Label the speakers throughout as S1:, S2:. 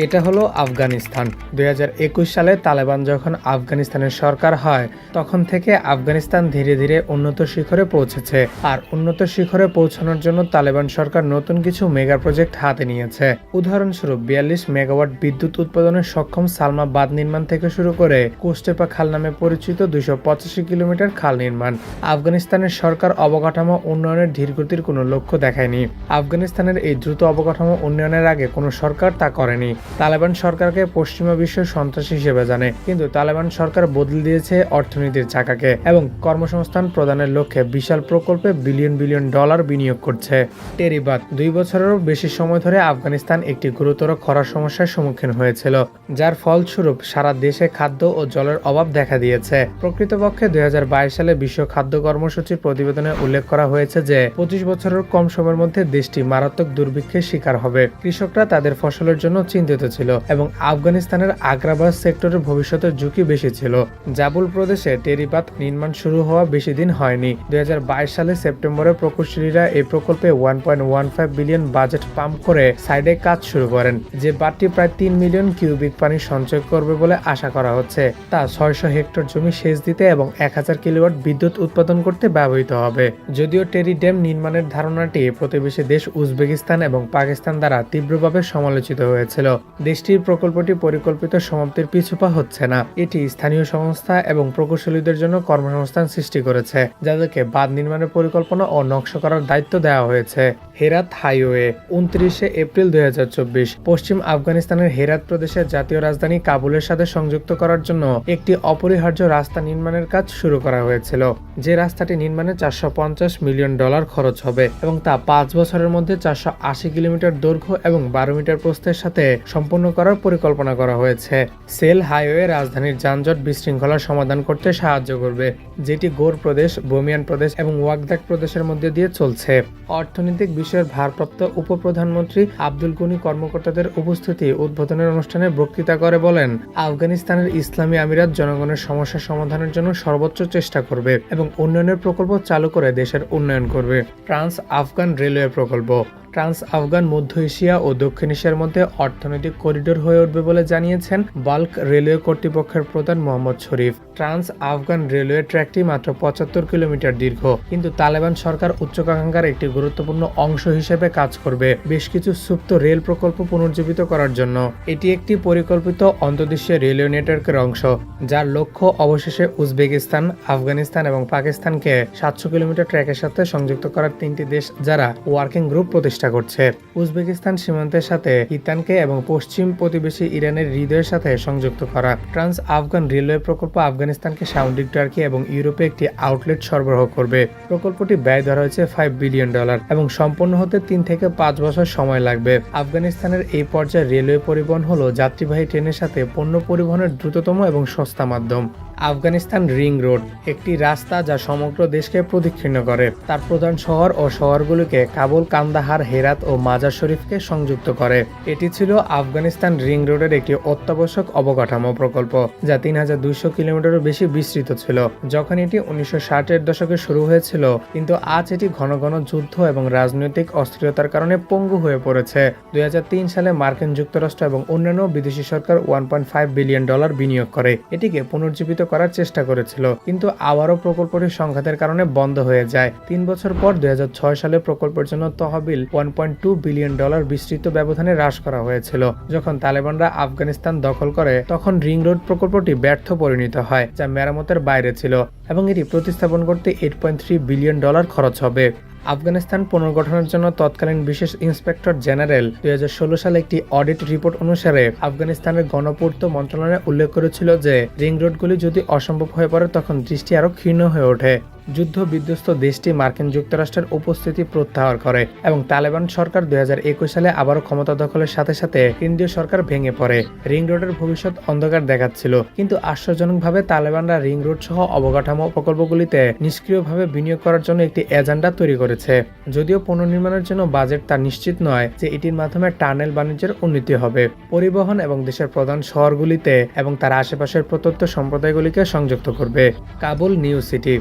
S1: এটা হলো আফগানিস্তান। ২০২১ সালে তালেবান যখন আফগানিস্তানের সরকার হয় তখন থেকে আফগানিস্তান ধীরে ধীরে উন্নত শিখরে পৌঁছেছে। আর উন্নত শিখরে পৌঁছানোর জন্য তালেবান সরকার নতুন কিছু মেগা প্রজেক্ট হাতে নিয়েছে। উদাহরণস্বরূপ ৪২ মেগাওয়াট বিদ্যুৎ উৎপাদনে সক্ষম সালমা বাঁধ নির্মাণ থেকে শুরু করে কোস্টেপা খাল নামে পরিচিত ২৮৫ কিলোমিটার খাল নির্মাণ। আফগানিস্তানের সরকার অবকাঠামো উন্নয়নের ধীরগতির কোনো লক্ষ্য দেখায়নি। আফগানিস্তানের এই দ্রুত অবকাঠামো উন্নয়নের আগে কোনো সরকার তা করেনি। তালেবান সরকারকে পশ্চিমা বিশ্ব সন্ত্রাসী হিসেবে জানে, কিন্তু তালেবান সরকার বদলে দিয়েছে অর্থনীতির চাকাকে এবং কর্মসংস্থান প্রদানের লক্ষ্যে বিশাল প্রকল্পে বিলিয়ন বিলিয়ন ডলার বিনিয়োগ করছে। টেরিবাত ২ বছরেরও বেশি সময় ধরে আফগানিস্তান একটি গুরুতর খরা সমস্যার সম্মুখীন হয়েছিল, যার ফলস্বরূপ সারা দেশে খাদ্য ও জলের অভাব দেখা দিয়েছে। প্রকৃতপক্ষে ২০২২ সালে বিশ্ব খাদ্য কর্মসূচির প্রতিবেদনে উল্লেখ করা হয়েছে যে ২৫ বছরের কম সময়ের মধ্যে দেশটি মারাত্মক দুর্ভিক্ষের শিকার হবে। কৃষকরা তাদের ফসলের জন্য চিন্তিত ছিল এবং আফগানিস্তানের আগ্রাবাদ সেক্টরের ভবিষ্যতের ঝুঁকি বেশি ছিল। জাবুল প্রদেশে টেরিবাত নির্মাণ শুরু হওয়া বেশি দিন হয়নি। ২০২২ সালে সেপ্টেম্বরে প্রকৌশলীরা এই প্রকল্পে ১.১৫ বিলিয়ন বাজেট পাম্প করে সাইডে কাজ শুরু করেন, যে বাঁধটি প্রায় ৩ মিলিয়ন কিউবিক পানি সঞ্চয় করবে বলে আশা করা হচ্ছে। তা ৬০০ হেক্টর জমি সেচ দিতে এবং ১০০০ কিলোওয়াট বিদ্যুৎ উৎপাদন করতে ব্যবহৃত হবে। যদিও টেরি ড্যাম নির্মাণের ধারণাটি প্রতিবেশী দেশ উজবেকিস্তান এবং পাকিস্তান দ্বারা তীব্রভাবে সমালোচিত হয়েছিল, দেশটির প্রকল্পটি পরিকল্পিত সমাপ্তির পিছুপা হচ্ছে না। এটি স্থানীয় সংস্থা এবং প্রকৌশলীদের জন্য কর্মসংস্থান সৃষ্টি করেছে, যাদেরকে বাঁধ নির্মাণের পরিকল্পনা ও নকশা করার দায়িত্ব দেওয়া হয়েছে। হেরাত হাইওয়ে ২৯ এপ্রিল ২০২৪ পশ্চিম আফগানিস্তানের হেরাত প্রদেশের জাতীয় রাজধানী কাবুলের সাথে সংযুক্ত করার জন্য একটি অপরিহার্য রাস্তা নির্মাণের কাজ শুরু করা হয়েছিল। যে রাস্তাটি নির্মাণে ৪৫০ মিলিয়ন ডলার খরচ হবে এবং তা ৫ বছরের মধ্যে ৪৮০ কিলোমিটার দৈর্ঘ্য এবং ১২ মিটার প্রস্থের সাথে সম্পূর্ণ করার পরিকল্পনা করা হয়েছে। সেল হাইওয়ে রাজধানীর যানজট বিশৃঙ্খলার সমাধান করতে সাহায্য করবে, যেটি গোর প্রদেশ, বমিয়ান প্রদেশ এবং ওয়াগদাক প্রদেশের মধ্যে দিয়ে চলছে। অর্থনৈতিক বিষয়ের ভারপ্রাপ্ত উপপ্রধানমন্ত্রী আব্দুল গনি কর্মকর্তাদের উপস্থিতি উদ্বোধনের অনুষ্ঠানে বক্তৃতা করে বলেন, আফগানিস্তানের ইসলামী আমিরাত জনগণের সমস্যা সমাধানের জন্য সর্বোচ্চ চেষ্টা করবে এবং উন্নয়নের প্রকল্প চালু করে দেশের উন্নয়ন করবে। ট্রান্স আফগান রেলওয়ে প্রকল্প ট্রান্স আফগান মধ্য এশিয়া ও দক্ষিণ এশিয়ার মধ্যে অর্থনৈতিক করিডোর হয়ে উঠবে বলে জানিয়েছেন বাল্ক রেলওয়ে কর্তৃপক্ষের প্রধান মোহাম্মদ শরীফ। ট্রান্স আফগান রেলওয়ে ট্র্যাকটি মাত্র ৭৫ কিলোমিটার দীর্ঘ, কিন্তু তালেবান সরকার উচ্চাকাঙ্ক্ষার একটি গুরুত্বপূর্ণ অংশ হিসেবে কাজ করবে বেশ কিছু সুপ্ত রেল প্রকল্প পুনর্জীবিত করার জন্য। এটি একটি পরিকল্পিত অন্তর্দেশীয় রেলওয়ে নেটওয়ার্কের অংশ, যার লক্ষ্য অবশেষে উজবেকিস্তান, আফগানিস্তান এবং পাকিস্তানকে ৭০০ কিলোমিটার ট্র্যাকের সাথে সংযুক্ত করার ৩টি দেশ যারা ওয়ার্কিং গ্রুপ প্রতিষ্ঠা করছে। উজবেকিস্তান সীমান্তের সাথে ইতানকে এবং পশ্চিম প্রতিবেশী ইরানের হৃদয়ের সাথে সংযুক্ত করা। ট্রান্স আফগান রেলওয়ে প্রকল্প আফগানিস্তানকে সামুদ্রিক টার্কি এবং ইউরোপে একটি আউটলেট সরবরাহ করবে। প্রকল্পটি ব্যয় ধরা হয়েছে $5 বিলিয়ন এবং সম্পন্ন হতে ৩ থেকে ৫ বছর সময় লাগবে। আফগানিস্তানের এই পর্যায়ে রেলওয়ে পরিবহন হলো যাত্রীবাহী ট্রেনের সাথে পণ্য পরিবহনের দ্রুততম এবং সস্তা মাধ্যম। আফগানিস্তান রিং রোড একটি রাস্তা যা সমগ্র দেশকে প্রদক্ষিণ করে। তার প্রধান শহর ও শহরগুলিকে কাবুল, কান্দাহার, হেরাত ও মাজার শরীফকে সংযুক্ত করে। এটি ছিল আফগানিস্তান রিং রোডের একটি অত্যাবশ্যক অবকাঠামো প্রকল্প, যা ৩২০০ কিলোমিটারও বেশি বিস্তৃত ছিল যখন এটি ১৯৬০-এর দশকে শুরু হয়েছিল, কিন্তু আজ এটি ঘন ঘন যুদ্ধ এবং রাজনৈতিক অস্থিরতার কারণে পঙ্গু হয়ে পড়েছে। ২০০৩ সালে মার্কিন যুক্তরাষ্ট্র এবং অন্যান্য বিদেশি সরকার $1.5 বিলিয়ন বিনিয়োগ করে এটিকে পুনর্জীবিত করার চেষ্টা করেছিল, কিন্তু আবারও প্রকল্পটি সংঘাতের কারণে বন্ধ হয়ে যায়। ৩ বছর পর ২০০৬ সালে প্রকল্পের জন্য তহবিল $1.2 বিলিয়ন বিস্তৃত ব্যবধানে হ্রাস করা হয়েছিল। যখন তালেবানরা আফগানিস্তান দখল করে তখন রিং রোড প্রকল্পটি ব্যর্থ পরিণত হয়, যা মেরামতের বাইরে ছিল এবং এটি প্রতিস্থাপন করতে $8.3 বিলিয়ন খরচ হবে। আফগানিস্তান পুনর্গঠনের জন্য তৎকালীন বিশেষ ইন্সপেক্টর জেনারেল ২০১৬ সালে একটি অডিট রিপোর্ট অনুসারে আফগানিস্তানের গণপূর্ত মন্ত্রণালয় উল্লেখ করেছিল যে রিং রোডগুলি যদি অসম্ভব হয়ে পড়ে তখন দৃষ্টি আরও ক্ষীণ হয়ে ওঠে। যুদ্ধ বিধ্বস্ত দেশটি মার্কিন যুক্তরাষ্ট্রের উপস্থিতি প্রত্যাহার করে এবং তালেবান সরকার ২০২১ সালে আবারও ক্ষমতা দখলের সাথে সাথে কেন্দ্রীয় সরকার ভেঙে পড়ে। রিং রোডের ভবিষ্যৎ অন্ধকার দেখাচ্ছিল, কিন্তু আশ্চর্যজনকভাবে তালেবানরা রিং রোড সহ অবকাঠামো প্রকল্পগুলিতে নিষ্ক্রিয়ভাবে বিনিয়োগ করার জন্য একটি এজেন্ডা তৈরি করেছে। যদিও পুনর্নির্মাণের জন্য বাজেট তা নিশ্চিত নয় যে এটির মাধ্যমে টানেল বাণিজ্যের উন্নতি হবে, পরিবহন এবং দেশের প্রধান শহরগুলিতে এবং তার আশেপাশের প্রত্যন্ত সম্প্রদায়গুলিকে সংযুক্ত করবে। কাবুল নিউ সিটি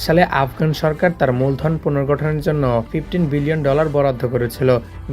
S1: সালে আফগান সরকার তার মূলধন পুনর্গঠনের জন্য $15 বিলিয়ন বরাদ্দ করেছিল,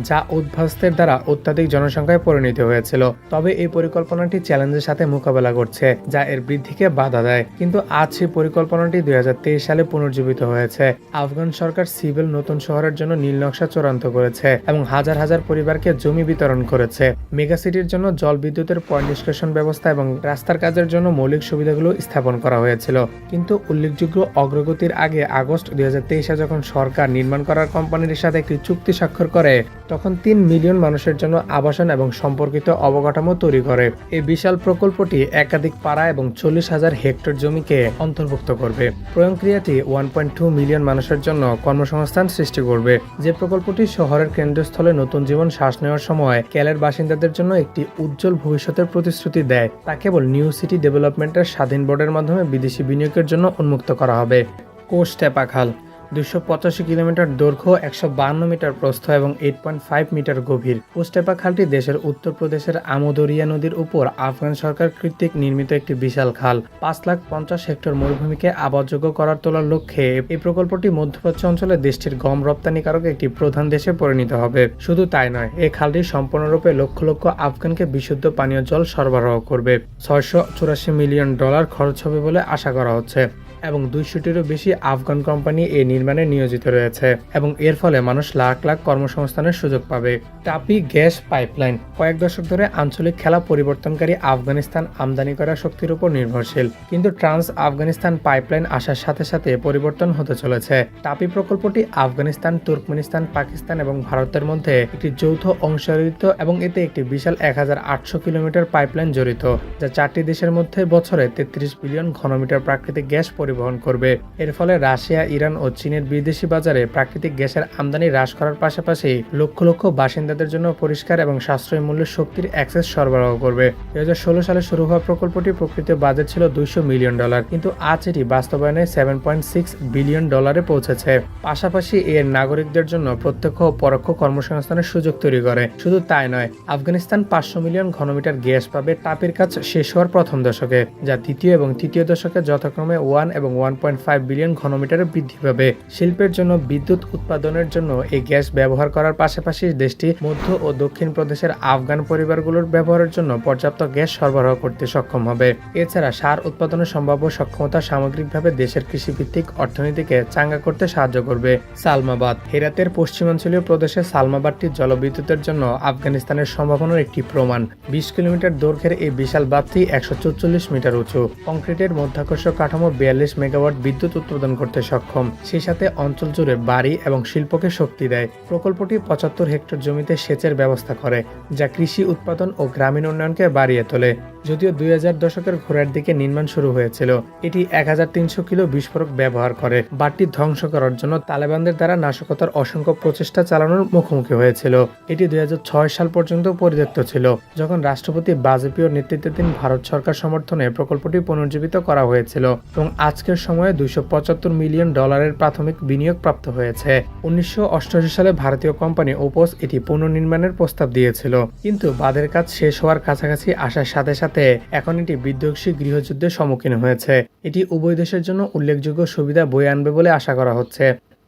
S1: যা উদ্বাস্তুদের দ্বারা অত্যাধিক জনসংখ্যায় পরিণত হয়েছিল। তবে এই পরিকল্পনাটি চ্যালেঞ্জের সাথে মোকাবেলা করছে, যা এর বৃদ্ধিকে বাধা দেয়। কিন্তু আজ সেই পরিকল্পনাটি 2023 সালে পুনর্জীবিত হয়েছে। আফগান সরকার সিভিল নতুন শহরের জন্য নীল নকশা চূড়ান্ত করেছে এবং হাজার হাজার পরিবারকে জমি বিতরণ করেছে। মেগাসিটির জন্য জল বিদ্যুতের পয় নিষ্কাশন ব্যবস্থা এবং রাস্তার কাজের জন্য মৌলিক সুবিধাগুলো স্থাপন করা হয়েছিল। কিন্তু উল্লেখযোগ্য অগ্রগতির আগে আগস্ট 2023-এ যখন সরকার নির্মাণ করার কোম্পানির সাথে একটি চুক্তি স্বাক্ষর করে, তখন 3 মিলিয়ন মানুষের জন্য আবাসন এবং সম্পর্কিত অবকাঠামো তৈরি করে। এই বিশাল প্রকল্পটি একাধিক পাড়া এবং 40,000 হেক্টর জমিকে অন্তর্ভুক্ত করবে। প্রয়োগক্রিয়াটি 1.2 মিলিয়ন মানুষের জন্য কর্মসংস্থান সৃষ্টি করবে। যে প্রকল্পটি শহরের কেন্দ্রস্থলে নতুন জীবন শ্বাস নেওয়ার সময় ক্যালের বাসিন্দাদের জন্য একটি উজ্জ্বল ভবিষ্যতের প্রতিশ্রুতি দেয়, তা কেবল নিউ সিটি ডেভেলপমেন্টের স্বাধীন বোর্ডের মাধ্যমে বিদেশি বিনিয়োগের জন্য উন্মুক্ত করা হবে। কোস্টেপা খাল 285 কিলোমিটার দৈর্ঘ্য, 152 মিটার প্রস্থ এবং 8.5 মিটার গভীর। কোস্টেপা খালটি দেশের উত্তরপ্রদেশের আমোদরিয়া নদীর উপর আফগান সরকার কর্তৃক নির্মিত একটি বিশাল খাল। 5,50,000 হেক্টর মরুভূমিকে আবাসযোগ্য করার তোলার লক্ষ্যে এই প্রকল্পটি মধ্যপ্রাচ্য অঞ্চলে দেশটির গম রপ্তানিকারক একটি প্রধান দেশে পরিণত হবে। শুধু তাই নয়, এই খালটি সম্পূর্ণরূপে লক্ষ লক্ষ আফগানকে বিশুদ্ধ পানীয় জল সরবরাহ করবে। $684 মিলিয়ন খরচ হবে বলে আশা করা হচ্ছে এবং 200টিরও বেশি আফগান কোম্পানি এই নির্মাণে নিয়োজিত রয়েছে এবং এর ফলে মানুষ লাখ লাখ কর্মসংস্থানের সুযোগ পাবে। টাপি গ্যাস পাইপলাইন কয়েক দশক ধরে আঞ্চলিক খেলা পরিবর্তনকারী আফগানিস্তান আমদানি করা শক্তির উপর নির্ভরশীল, কিন্তু ট্রান্স আফগানিস্তান পাইপলাইন আসার সাথে সাথে পরিবর্তন হতে চলেছে। টাপি প্রকল্পটি আফগানিস্তান, তুর্কমেনিস্তান, পাকিস্তান এবং ভারতের মধ্যে একটি যৌথ অংশীদারিত্ব এবং এতে একটি বিশাল 1800 কিলোমিটার পাইপলাইন জড়িত, যা 4টি দেশের মধ্যে বছরে 33 বিলিয়ন ঘনমিটার প্রাকৃতিক গ্যাস পরিবহন করবে। এর ফলে রাশিয়া, ইরান ও চীনের বিদেশি বাজারে প্রাকৃতিক গ্যাসের আমদানি হ্রাস করার পাশাপাশি লক্ষ লক্ষ বাসিন্দাদের জন্য পরিষ্কার এবং সাশ্রয়ী মূল্যের শক্তির অ্যাক্সেস সরবরাহ করবে। 2016 সালে শুরু হওয়া প্রকল্পটি প্রকৃত বাজেট ছিল $200 মিলিয়ন, কিন্তু আজ এটি বাস্তবায়নে $7.6 বিলিয়ন পৌঁছেছে। পাশাপাশি এর নাগরিকদের জন্য প্রত্যক্ষ ও পরোক্ষ কর্মসংস্থানের সুযোগ তৈরি করে। শুধু তাই নয়, আফগানিস্তান 500 মিলিয়ন ঘনমিটার গ্যাস পাবে টাপির কাজ শেষ হওয়ার প্রথম দশকে, যা দ্বিতীয় এবং তৃতীয় দশকে যথাক্রমে 1 এবং 1.5 বিলিয়ন ঘনমিটারে বৃদ্ধি পাবে। শিল্পের জন্য বিদ্যুৎ উৎপাদনের জন্য এই গ্যাস ব্যবহার করার পাশাপাশি দেশটি মধ্য ও দক্ষিণ প্রদেশের আফগান পরিবারগুলোর ব্যবহারের জন্য পর্যাপ্ত গ্যাস সরবরাহ করতে সক্ষম হবে। এছাড়া সার উৎপাদনের সম্ভাব্য সক্ষমতা সামগ্রিকভাবে দেশের কৃষিভিত্তিক অর্থনীতিকে চাঙ্গা করতে সাহায্য করবে। সালমাবাদ হেরাতের পশ্চিমাঞ্চলীয় প্রদেশে সালমাবাদটি জলবিদ্যুতের জন্য আফগানিস্তানের সম্ভাবনার একটি প্রমাণ। 20 কিলোমিটার দৈর্ঘ্যের এই বিশাল বাঁধটি 144 মিটার উঁচু। কংক্রিটের মধ্যাকর্ষক কাঠামো 42 মেগাওয়াট বিদ্যুৎ উৎপাদন করতে সক্ষম, সেই সাথে অঞ্চল জুড়ে বাড়ি এবং শিল্পকে শক্তি দেয়। প্রকল্পটি 75 হেক্টর জমিতে সেচের ব্যবস্থা করে, যা কৃষি উৎপাদন ও গ্রামীণ উন্নয়নকে বাড়িয়ে তোলে। যদিও 2000 দশকের ঘোড়ার দিকে নির্মাণ শুরু হয়েছিল, এটি 1300 কিলো বিস্ফোরক ব্যবহার করে। বাঁধটি ধ্বংস করার জন্য তালেবানদের দ্বারা নাশকতার অসংখ্য প্রচেষ্টা চালানোর মুখোমুখি হয়েছিল। এটি 2006 সাল পর্যন্ত পরিত্যক্ত ছিল, যখন রাষ্ট্রপতি বাজপেয়ীর নেতৃত্বাধীন ভারত সরকার সমর্থনে প্রকল্পটি পুনর্জীবিত করা হয়েছিল এবং আজকের সময়ে $275 মিলিয়ন প্রাথমিক বিনিয়োগ প্রাপ্ত হয়েছে। 1988 সালে ভারতীয় কোম্পানি ওপোস এটি পুনর্নির্মাণের প্রস্তাব দিয়েছিল, কিন্তু বাঁধের কাজ শেষ হওয়ার কাছাকাছি আসার সাথে সাথে এখন এটি বিধ্বংসী গৃহযুদ্ধের সম্মুখীন হয়েছে। এটি উভয় দেশের জন্য উল্লেখযোগ্য সুবিধা বয়ে আনবে বলে আশা করা হচ্ছে।